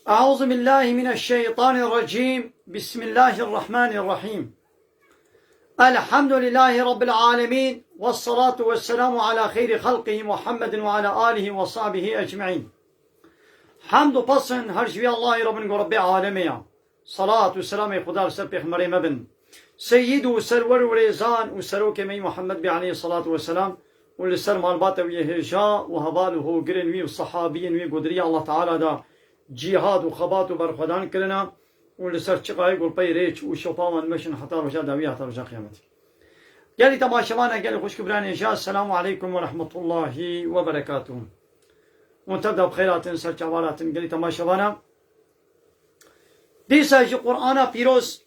أعوذ بالله من الشيطان الرجيم. بسم الله الرحمن الرحيم. الحمد لله رب العالمين، والصلاة والسلام على خير خلقه محمد وعلى آله وصحبه أجمعين. حمد و پسند هر شوی الله رب رب عالمیا. صلاة و سلام خدا سر پیغمبر مبن سید و سرور و ریزان و سروک می محمد علیه الصلاة والسلام و لسر مالبات و یهجا و حواله گرن وی و صحابین وی قدری الله تعالی دا جهاد و خبات و برخدان کرنا و لسر چقای گل پی ریچ و شطامان مشن حتی رجا داوی حتی رجا قیامت. گلی تماشاوانا گلی خوش کبران ایجا. السلام علیکم و رحمت الله و برکاته. وتبدأ بخيرات سر جوالات قلي تماشوانا ديسا جي قرآن بيروس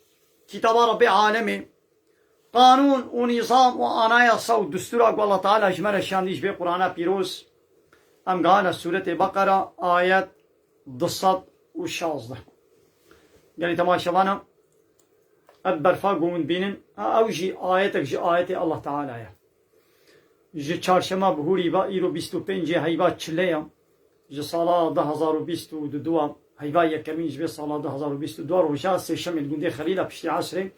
كتاب ربي عالمي قانون ونظام وآنايا صوت دستور الله تعالى اجمل الشانديش بي قرآن بيروس ام قانا سورة بقرة آيات ضصد وشازده قلي تماشوانا أبرفا قومن بينن او جي آياتك جي آيات الله تعالى جي چارشما بهوري با ايرو 25 هيبا چليا جي سالا 2022 هيبا يكمين جبي سالا 2022 روشا سيشم الجندي خليلة بشتي عصري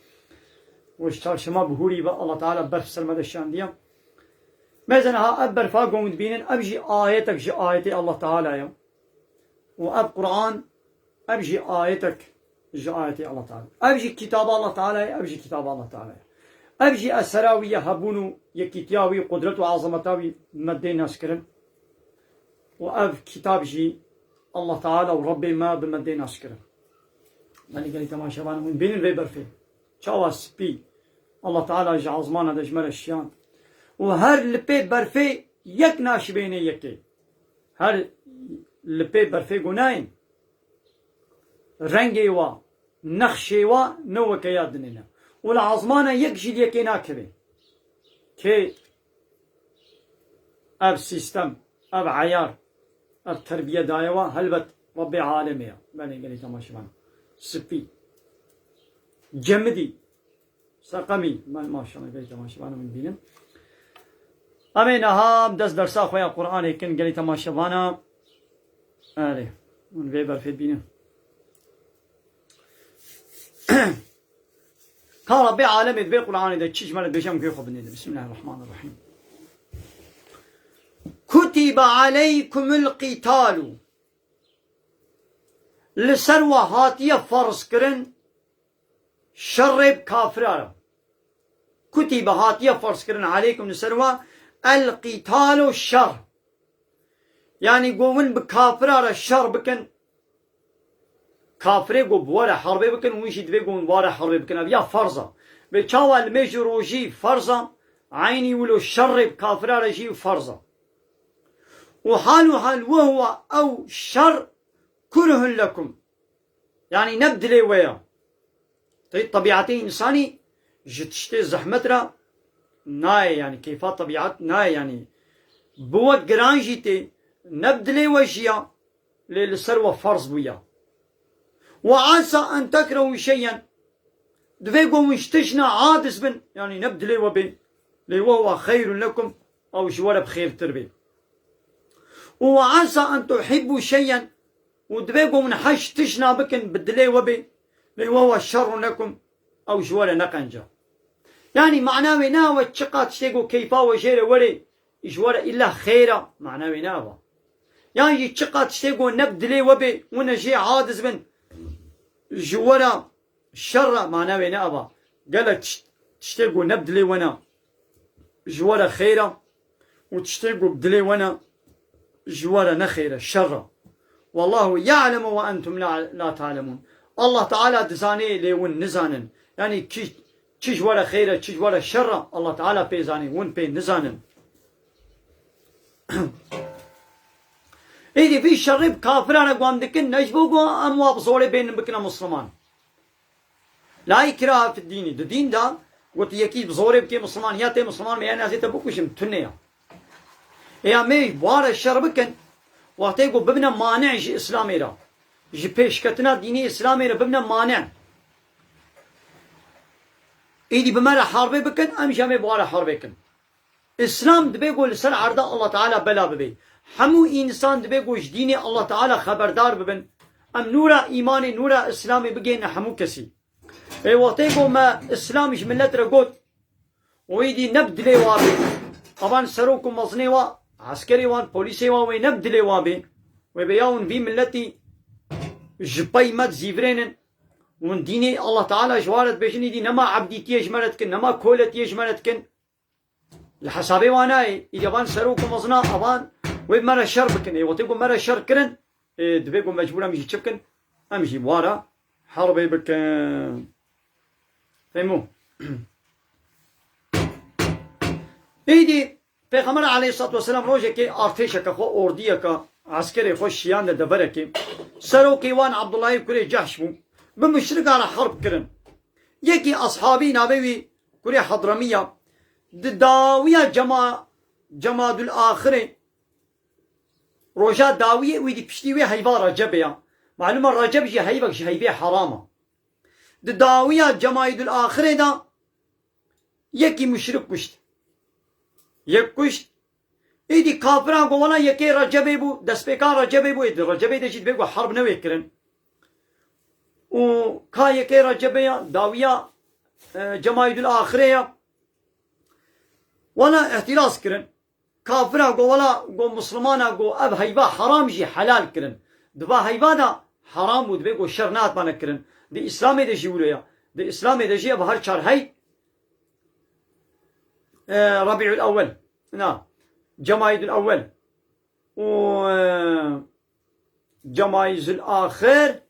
وش چارشما بهوري با الله تعالى برف سلمة الشاندية مازنها أبر فاقوم بينن أبجي آياتك جي آياتي الله تعالى وأب قرآن أبجي آياتك جي آياتي الله تعالى أبجي كتاب الله تعالى أبجي كتاب الله تعالى أبجي أسراوي هبونو يكتياوي قدرت وعظمتاوي مدين ناسكرن وأب كتاب جي الله تعالى وربي ما بمدين ناسكرن مالي قالي تماشا بانا من بين الفيبر فيه شاوا سبي الله تعالى جي عظمانا دا جمال الشيان وهر لبي برفي يك ناشبيني يكي هر لبي برفي قناين رنگي وا نخشي وا نو كيادننا والعظمانة يكجي يكي ناكبي كي اب سيستم اب عيار اب تربية دايوا هلبت ربي عالمية بني قالي تماشبان سبي جمدي سقمي ما شاء الله قالي تماشبان من بينن امين هام دس درسا خويا قرآن يكن قالي تماشبانا آلي من فيبر في بينن قال ربي عالمي ذبي القرآن إذا تشيش مالك بيشام كيف خبني. بسم الله الرحمن الرحيم. كتب عليكم القتال لسروة هاتية فرض كرن شرب كافرارا. كتب هاتية فرض كرن عليكم لسروة القتال الشر يعني قومن بكافرارا الشر بكن كافري قو بوارا حربي بكن ويشي دبي قون بوارا حربي بكن أبيا فرزة بتشاوى المجروجي فرزة عيني ولو الشر بكافرا رجي فرزة وحال وهو أو شر كره لكم يعني نبدلي ويا طبيعتي إنساني جتشتي زحمترا ناي يعني كيف طبيعت ناي يعني بوت جرانجيتي نبدلي وجيا للسروة فرز بويا وعسى أن تكرهوا شيئا دفيقوا مشتشنا عادس بن يعني نبدلي وبن لي وهو خير لكم أو جوار بخير تربي وعسى أن تحبوا شيئا ودفيقوا من حش تشنا بكن بدلي وبن لي وهو شر لكم أو جوار نقنجا يعني معناه ناوى تشقات تشتيقوا كيفا وجير ولي جوار إلا خيرا معناه ناوى يعني تشقات تشتيقوا نبدلي وبن ونجي عادس بن جوارا الشر معناه وين أبا قالك تشتاقوا نبدلي وانا جوارا خيرا وتشتاقوا بدلي وانا جوارا نخيرا الشر والله يعلم وأنتم لا تعلمون. الله تعالى دزاني لون نزانن يعني كي جوارا خيرا كي جوارا شر الله تعالى بيزاني ون بي نزانن إذا في شرب كافرانا قوام دكن نجبوكوا أمواب صوري بين بكنا مسلمان لا إكراه في الدين. الدين دا قلت يكيد بزوري بكي مسلمان ياتي مسلمان ميانا نازيتا بكوشم تنيا يا مي بوار الشربكن وقتي يقول ببنا مانع جي إسلامي را جي بيشكتنا ديني إسلامي را ببنا مانع إيدي بمارا حربي بكن أم جامي بوار حربي كن إسلام دبي يقول سر عرضة الله تعالى بلا ببي حمو إنسان دبي يقول ديني الله تعالى خبردار ببن ام نورا ايماني نورا اسلامي بقينا حمو كسي اي وقتي ما اسلامش ملت رقوت ويدي نبدلي وابي طبعا سروكم مصني وا عسكري وان بوليسي وا وي نبدلي وابي وبياون في ملتي جباي مات زيفرينن ومن ديني الله تعالى جوارت بيشني دي نما عبديتي جمرتكن نما كولتي جمرتكن الحسابي واناي اذا بان سروكم مصنا ابان ومرة شر بكن وتيقول مرة شر كرن دبيقوا مجبورة مشي تشبكن امشي بوارا حربي بكن فهمو ايدي پیغمبر علیه الصلاة والسلام روزه که ارتش که خو اردیه که عسکری خو شیان دبره که سرو کیوان عبدالله کلی جحش بو بمشرق على حرب کرن یکی اصحابی نابوی کلی حضرمیه داویه جماد الاخره روجا داویه ویدی پشتیوی حیوه رجبه معلومه رجب جی حیوه جی حیوه حرامه داویه جماد الاخره دا یکی مشرق کشت یک کشت ایدی کافران گو ولا یکی رجبه بو دست پیکار رجبه بو ایدی رجبه دیشید بگو حرب نوی کرن و کا یکی رجبه داویه جماعید الاخره ولا احتراز کرن کافران گو ولا گو مسلمانا گو اب حیبا حرام جی حلال کرن دبا حیبا دا حرام بود بگو شرنات بانا کرن دی اسلامی دیشی بولویا دی اسلامی دیشی اب هر چار حی ربيع الأول نعم جمايز الأول و جمايز الآخر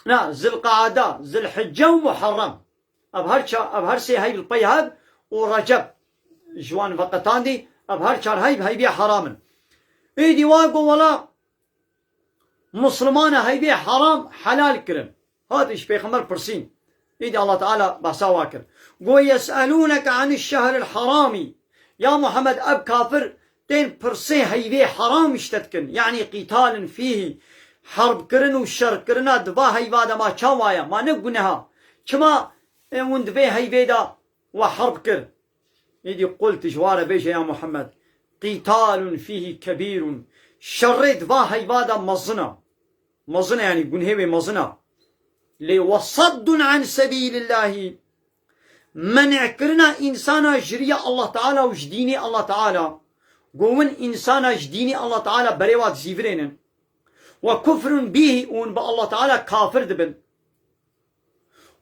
نعم ذي القعدة ذي الحجة ومحرم أبهر سي هاي بالطيهاب ورجب جوان فقطان دي أبهر شهر هاي بيع حرام ايدي واقو ولا مسلمان هاي بيع حرام حلال كرن هذا ايش بيخمر برسين ايدي الله تعالى بحسا واكر ويسألونك عن الشهر الحرامي يا محمد اب كافر تين برسي هاي بيع حرام اشتتكن يعني قتال فيه حرب كرن وشر كرنا دبا هاي بادا ما چاوايا ما نقنها كما وند بي هاي بيدا وحرب كر يدي قلت جوار بيش يا محمد قتال فيه كبير شر دبا هاي بادا مظنة يعني قنهوي مظنة لوصد عن سبيل الله منع كرنا إنسانا جريا الله تعالى وجديني الله تعالى قومن إنسانا جديني الله تعالى بريوات زيفرين وكفر به ون بالله تعالى كافر دبن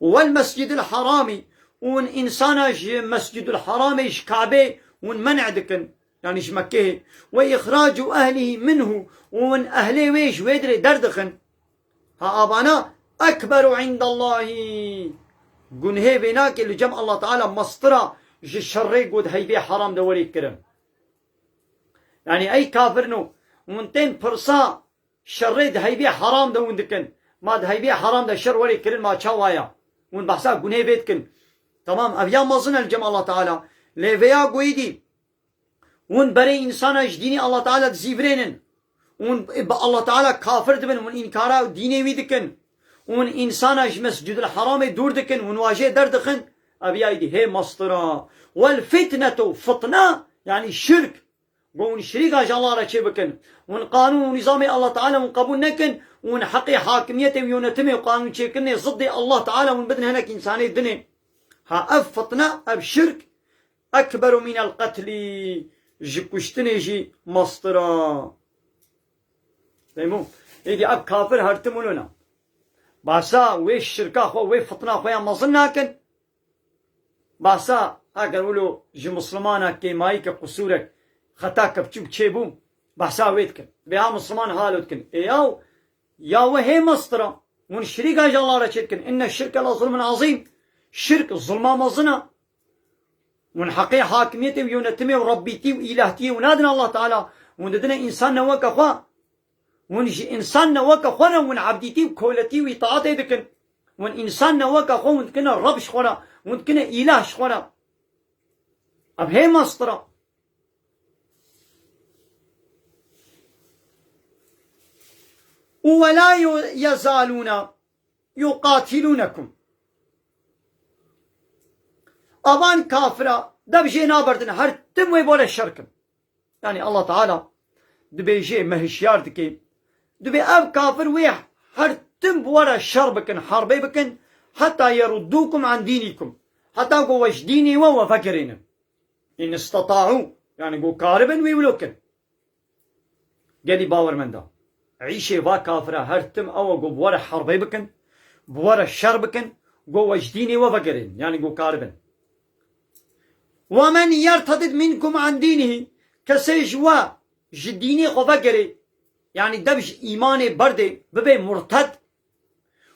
والمسجد الحرامي ون إنسانا مسجد الحرامي كعبه ون منع دكن يعني مكه وإخراج أهله منه ومن أهله ويش ويدري دردخن ها أبانا أكبر عند الله قنهي بيناك اللي جمع الله تعالى مسطرة الشري قد هيبي حرام دوري كرم يعني أي كافرنو ومنتين برصا شريد هيبي حرام ده وندكن ما ده هيبي حرام ده شر وري كرن ما تشاوايا ون بحسا قنهي بيتكن تمام أبيا مظن الجمع الله تعالى ليفيا قويدي ون بري إنسانا جديني الله تعالى تزيفرينن ون الله تعالى كافر دبن ون إنكارا ديني ويدكن ون إنسانا مسجد الحرام دور دكن ون واجه دردخن أبيا يدي هي مسطرة والفتنة فطنة يعني الشرك ون شريك الله رشي بكن ون قانون ونظام الله تعالى ون قبول نكن ون حقي حاكميته ويونتمي وقانون شيكني ضد الله تعالى ون بدنا هناك إنساني الدنيا ها أف فطنة أب شرك أكبر من القتل جكشتني جي مسطرة فهمو يدي أب كافر هرتمونونا باسا ويش شركا خو وي فطنا خويا مظناكن باسا اگر ولو جي مسلمانا كي مايك قصورك خطا كبچو چيبو باسا ويتكن بها مسلمان حالتكن اياو يا وهي مسطرة ون شريكا جالله رشيتكن ان الشرك لظلم عظيم شرك الظلمة مظنة ون حقي حاكميتي ويونتمي وربيتي وإلهتي ونادنا الله تعالى وندنا إنسان نوك أخوة ونجي إنسان نوك أخوة ون عبديتي وكولتي وطاعتي دكن ون إنسان نوك أخوة وندكنا رب شخورا وندكنا إله شخورا أب هي مسطرة ولا يزالون يقاتلونكم أبان كافرة دبجي نابردن هر تموي بولا الشركم يعني الله تعالى دبيجي مهشيار دكي دبي أب كافر ويح هرتم بورا شر بكن حربي بكن حتى يردوكم عن دينكم حتى قوش ديني وهو فكرين إن استطاعوا يعني قو كاربن ويولوكن قالي باور من دا عيشي با كافرة هرتم أو قو بورا حربي بكن بورا الشر بكن قوش ديني وفكرين يعني قو كاربن ومن يرتد منكم عن دينه كسيجوا جديني خفكري يعني دبش إيماني بردي ببي مرتد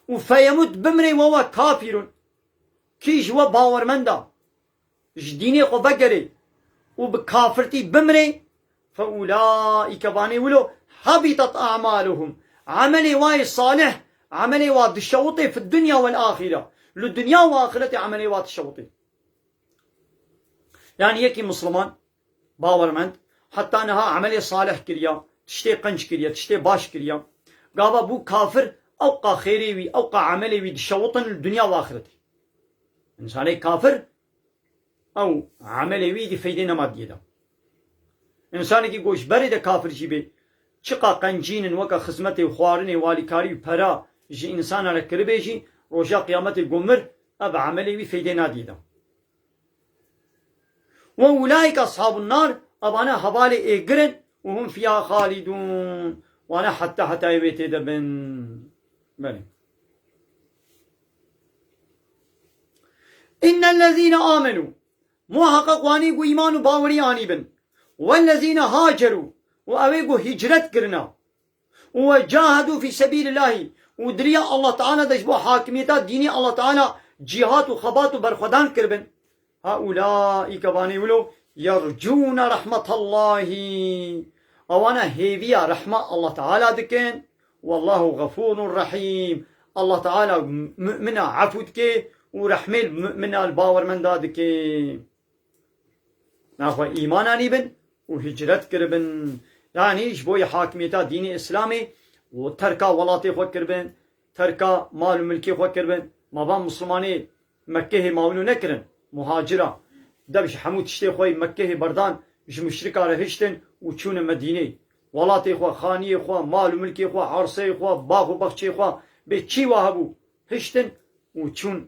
وفيموت بمري وهو كافر كيش هو باور من دا جديني خفكري وبكافرتي بمري فأولئك باني ولو حبطت أعمالهم عملي واي صالح عملي واد الشوطي في الدنيا والآخرة للدنيا وآخرة عملي واد الشوطي يعني يكي مسلمان باورمند حتى انها عملي صالح كريا تشتي قنج كريا تشتي باش كريا قابا بو كافر اوقع خيري وي اوقع عملي وي دشوطن الدنيا واخرتي انساني كافر او عملي وي دي فيدينا مادية دا انساني كي قوش بريد كافر جيبي چقا قنجين وكا خزمتي وخوارني واليكاري وپرا جي انسان على كربيجي روجا قيامتي قمر اب عملي وي فيدينا ديدا وأولئك أصحاب النار أبانا حبالي إيقرن وهم فيها خالدون وأنا حتى يبيت دبن بني إن الذين آمنوا محقق وانيقوا إيمان باوري آنيبن والذين هاجروا وأويقوا هجرت كرنا وجاهدوا في سبيل الله ودريا الله تعالى دجبوا حاكميتا ديني الله تعالى جهات وخبات وبرخدان كربن هؤلاء باني ولو يرجون رحمة الله وانا هيفيا رحمة الله تعالى دكين والله غفور رحيم الله تعالى مؤمنا عفوتك ورحمة مؤمنا الباور من دادك ناخو إيماناني بن وهجرت كربن يعني شبوي حاكميتا ديني إسلامي وتركا ولاتي خو كربن تركا مال ملكي خو كربن مابا مسلماني مكه ماونو نكرن مهاجرة دبش حمود تشتي خوي مكه بردان جو مشركة رهشتن وچون مدينة ولاتي خو خاني خو مال ملكي خو عرصي خو باغ وبخشي خو بچي وهبو هشتن وچون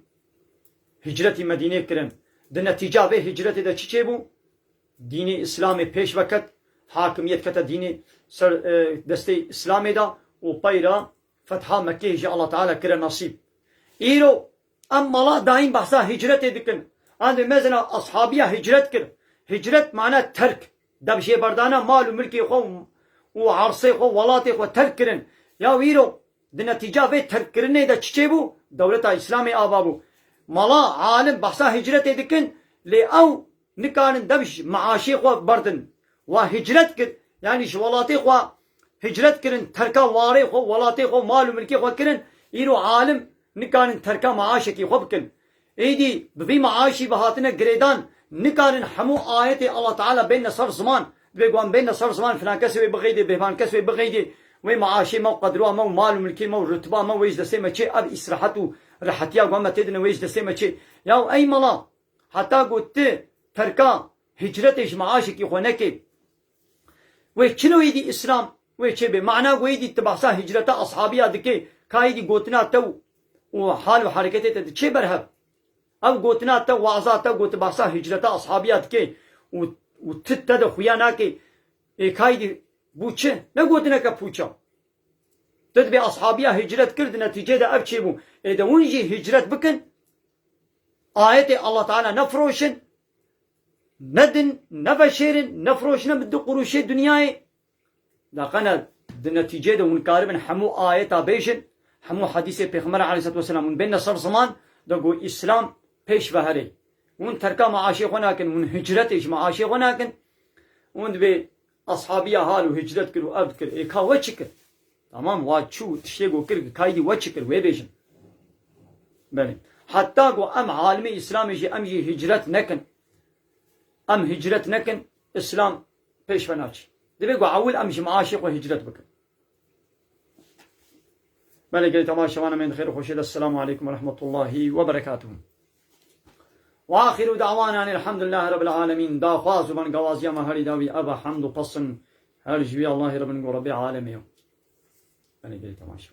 هجرتي مدينة كرن ده نتيجة به هجرتي ده چي بو ديني اسلامي پیش وقت حاكميت كتا ديني سر دستي اسلامي دا وبايرا فتحا مكه جي الله تعالى كرن نصيب ايرو اما لا دايم بحثا هجرتي دكن عند مثلا أصحابية هجرت كر هجرت معناه ترك دبشي بردانا مال وملكي خو وعرصي خو ولاتي خو ترك كرن يا ويرو دي نتيجة في ترك كرنه دا چچه بو دولتا اسلامي آبابو مالا عالم بحثا هجرت دكن لي او نكان دبش معاشي خو بردن وهجرت كر يعني شولاتي خو هجرت كرن تركا واري خو ولاتي خو مال وملكي خو كرن يرو عالم نكان تركا معاشكي خو بكن ايدي بفي معاشي بهاتنا قريدان نكارن حمو آيات الله تعالى بين صر زمان بيقوان بين صر زمان فلان كسوي بغيدي بهان كسوي بغيدي وي معاشي مو قدروا مو مال ملكي مو رتبه مو ويج دسيمه شي اب اسرحتو رحتيا قوم تدنا ويج دسيمه شي يا اي ملا حتى قلت تركا هجرتش معاشي كي خونكي وي شنو يدي اسلام وي شي بمعنى ويدي تبعسا هجرتا اصحابيا دكي كايدي قوتنا تو وحال وحركتي تشي برهب او قوتنا تا وعظا تا قوت باسا هجرتا اصحابيات كي وتتا دا خويانا كي كايدي بوچه نه قوتنا كا پوچا تدبي اصحابيا هجرت كرد نتيجه دا اب چيبو اذا ونجي هجرت بكن آيات الله تعالى نفروشن ندن نفشيرن نفروشن بدو قروشي دنياي دا قنا نتيجه دا ونكاربن حمو آياتا بيشن حمو حديث پیغمبر عليه الصلاه والسلام من بين صر زمان دا قو اسلام پیش بهره اون ترکا معاشی خوناکن اون هجرتش معاشی خوناکن اون به اصحابی حال و هجرت کرد و عبد کرد ایکا و چکر تمام وا چو تشتی گو کرد کایدی و چکر و بیشن بله حتی گو ام عالم اسلامی جی ام جی هجرت نکن ام هجرت نکن اسلام پیش بناچی دبی گو اول ام جی معاشی و هجرت بکن بله گلی تماشاوانا من خیر خوشید السلام علیکم ورحمة الله وبركاته وآخر دعوانا الحمد لله رب العالمين دا خواز من قوازيا مهري داوي أبا حمد قصن هل جبي الله رب نقول ربي عالمي أنا قلت تماشي